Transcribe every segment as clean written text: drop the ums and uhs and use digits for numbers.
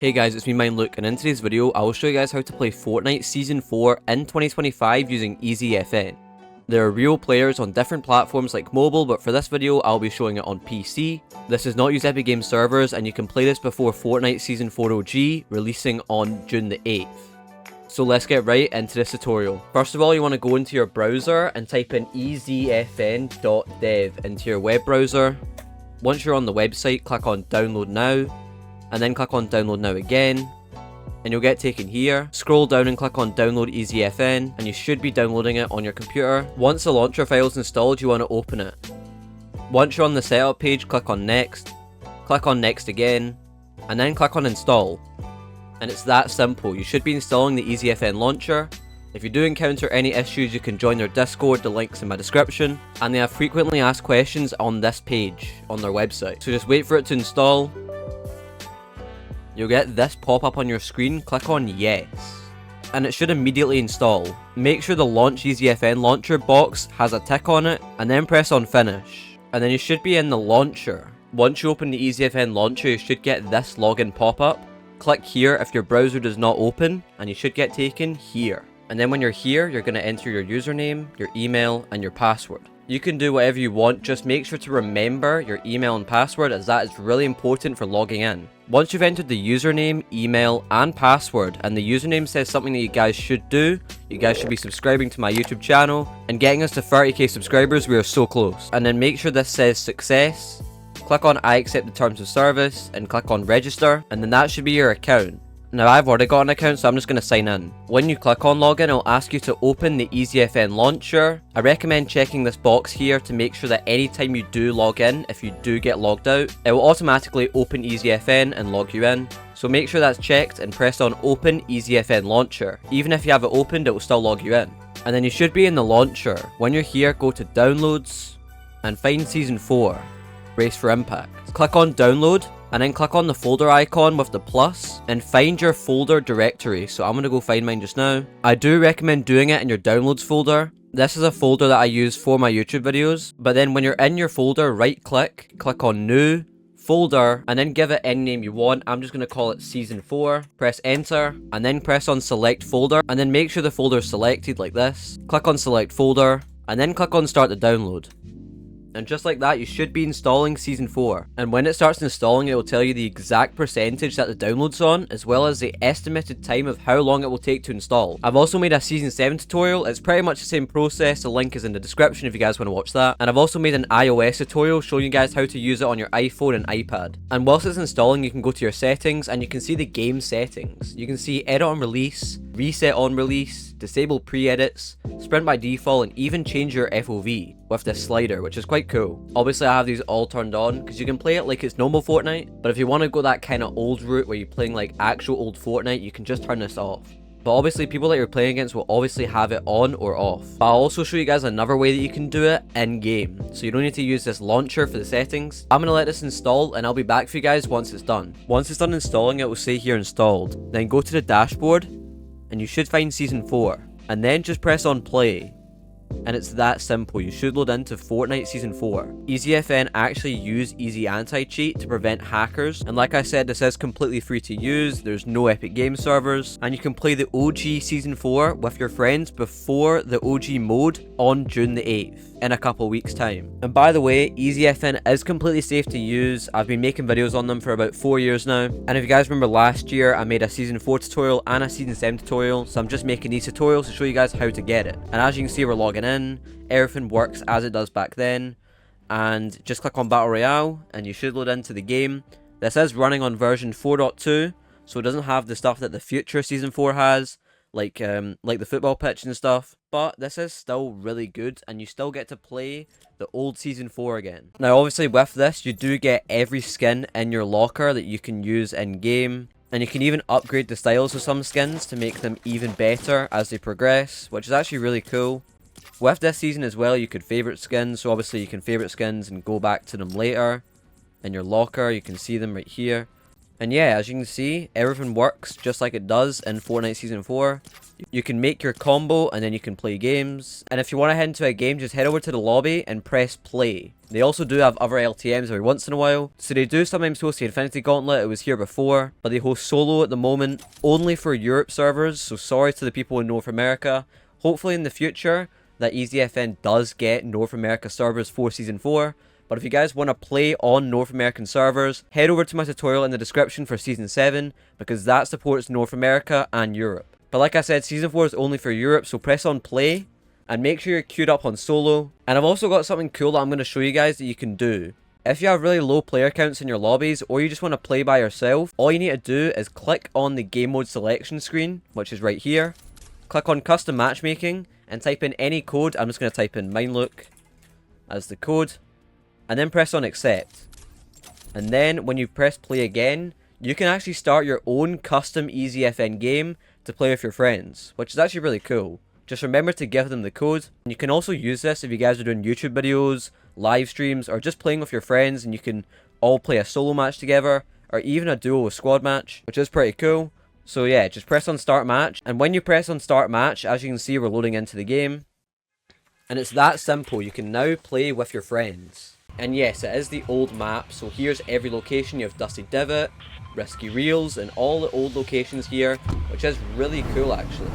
Hey guys, it's me Mineluke, and in today's video I will show you guys how to play Fortnite Season 4 in 2025 using EZFN. There are real players on different platforms like mobile, but for this video I'll be showing it on PC. This does not use Epic Games servers, and you can play this before Fortnite Season 4 OG releasing on June the 8th. So let's get right into this tutorial. First of all, you want to go into your browser and type in ezfn.dev into your web browser. Once you're on the website, click on download now, and then click on download now again, and you'll get taken here. Scroll down and click on download EZFN, and you should be downloading it on your computer. Once the launcher file is installed, you want to open it. Once you're on the setup page, click on next again, and then click on install. And it's that simple. You should be installing the EZFN launcher. If you do encounter any issues, you can join their Discord, the link's in my description, and they have frequently asked questions on this page on their website. So just wait for it to install. You'll get this pop up on your screen, click on yes, and it should immediately install. Make sure the launch EZFN launcher box has a tick on it, and then press on finish, and then you should be in the launcher. Once you open the EZFN launcher, you should get this login pop up. Click here if your browser does not open, and you should get taken here. And then when you're here, you're going to enter your username, your email, and your password. You can do whatever you want, just make sure to remember your email and password, as that is really important for logging in. Once you've entered the username, email, and password, and the username says something that you guys should do, you guys should be subscribing to my YouTube channel, and getting us to 30k subscribers. We are so close. And then make sure this says success, click on I accept the terms of service, and click on register, and then that should be your account. Now I've already got an account, so I'm just going to sign in. When you click on login, it'll ask you to open the EZFN launcher. I recommend checking this box here to make sure that anytime you do log in, if you do get logged out, it will automatically open EZFN and log you in. So make sure that's checked and press on open EZFN launcher. Even if you have it opened, it will still log you in. And then you should be in the launcher. When you're here, go to downloads and find Season 4, Race for Impact. Click on download, and then click on the folder icon with the plus and find your folder directory. So I'm going to go find mine just now. I do recommend doing it in your downloads folder. This is a folder that I use for my YouTube videos. But then when you're in your folder, right click on new, folder, and then give it any name you want. I'm just going to call it Season 4. Press enter, and then press on select folder, and then make sure the folder is selected like this. Click on select folder, and then click on start the download. And just like that, you should be installing Season 4. And when it starts installing, it will tell you the exact percentage that the download's on, as well as the estimated time of how long it will take to install. I've also made a Season 7 tutorial. It's pretty much the same process. The link is in the description if you guys want to watch that. And I've also made an iOS tutorial showing you guys how to use it on your iPhone and iPad. And whilst it's installing, you can go to your settings and you can see the game settings. You can see edit on release, reset on release, disable pre-edits, sprint by default, and even change your FOV with this slider, which is quite cool. Obviously I have these all turned on because you can play it like it's normal Fortnite, but if you want to go that kind of old route where you're playing like actual old Fortnite, you can just turn this off. But obviously people that you're playing against will obviously have it on or off. But I'll also show you guys another way that you can do it in game, so you don't need to use this launcher for the settings. I'm going to let this install, and I'll be back for you guys once it's done. Once it's done installing, it will say here installed. Then go to the dashboard, and you should find Season 4, and then just press on play. And it's that simple. You should load into Fortnite Season 4. EZFN actually use Easy Anti-Cheat to prevent hackers, and like I said, this is completely free to use. There's no Epic Games servers, and you can play the OG Season 4 with your friends before the OG mode on June the 8th in a couple weeks time. And by the way, EZFN is completely safe to use. I've been making videos on them for about 4 years now, and if you guys remember last year, I made a Season 4 tutorial and a Season 7 tutorial, so I'm just making these tutorials to show you guys how to get it. And as you can see, we're logging in, everything works as it does back then, and just click on Battle Royale and you should load into the game. This is running on version 4.2, so it doesn't have the stuff that the future Season 4 has, like the football pitch and stuff, but this is still really good, and you still get to play the old Season 4 again. Now obviously with this, you do get every skin in your locker that you can use in game, and you can even upgrade the styles of some skins to make them even better as they progress, which is actually really cool. With this season as well, you could favorite skins, so obviously you can favorite skins and go back to them later in your locker. You can see them right here. And yeah, as you can see, everything works just like it does in Fortnite Season 4. You can make your combo and then you can play games. And if you want to head into a game, just head over to the lobby and press play. They also do have other LTMs every once in a while. So they do sometimes host the Infinity Gauntlet, it was here before. But they host solo at the moment, only for Europe servers. So sorry to the people in North America. Hopefully in the future, that EZFN does get North America servers for Season 4. But if you guys want to play on North American servers, head over to my tutorial in the description for Season 7, because that supports North America and Europe. But like I said, Season 4 is only for Europe, so press on play, and make sure you're queued up on solo. And I've also got something cool that I'm going to show you guys that you can do. If you have really low player counts in your lobbies, or you just want to play by yourself, all you need to do is click on the game mode selection screen, which is right here. Click on custom matchmaking, and type in any code. I'm just going to type in Mineluke as the code. And then press on accept. And then when you press play again, you can actually start your own custom EZFN game to play with your friends, which is actually really cool. Just remember to give them the code. And you can also use this if you guys are doing YouTube videos, live streams, or just playing with your friends, and you can all play a solo match together, or even a duo or squad match, which is pretty cool. So yeah, just press on start match, and when you press on start match, as you can see, we're loading into the game. And it's that simple, you can now play with your friends. And yes, it is the old map, so here's every location. You have Dusty Divot, Risky Reels, and all the old locations here, which is really cool actually.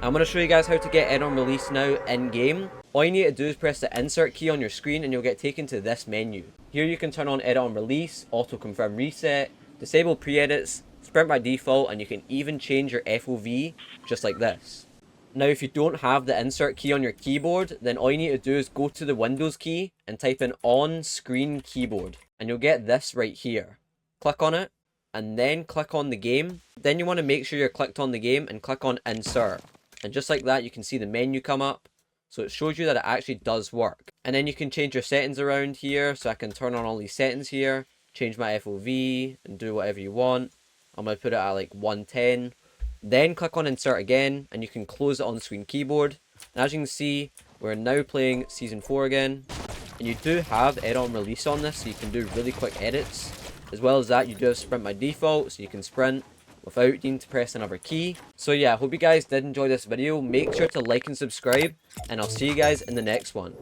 I'm going to show you guys how to get add-on release now in-game. All you need to do is press the insert key on your screen and you'll get taken to this menu. Here you can turn on add-on release, auto-confirm reset, disable pre-edits, sprint by default, and you can even change your FOV just like this. Now, if you don't have the insert key on your keyboard, then all you need to do is go to the Windows key and type in on-screen keyboard. And you'll get this right here. Click on it, and then click on the game. Then you want to make sure you're clicked on the game and click on insert. And just like that, you can see the menu come up. So it shows you that it actually does work. And then you can change your settings around here. So I can turn on all these settings here, change my FOV, and do whatever you want. I'm going to put it at like 110. Then click on insert again, and you can close it on screen keyboard. And as you can see, we're now playing Season 4 again. And you do have add-on release on this, so you can do really quick edits. As well as that, you do have sprint by default, so you can sprint without needing to press another key. So yeah, I hope you guys did enjoy this video. Make sure to like and subscribe, and I'll see you guys in the next one.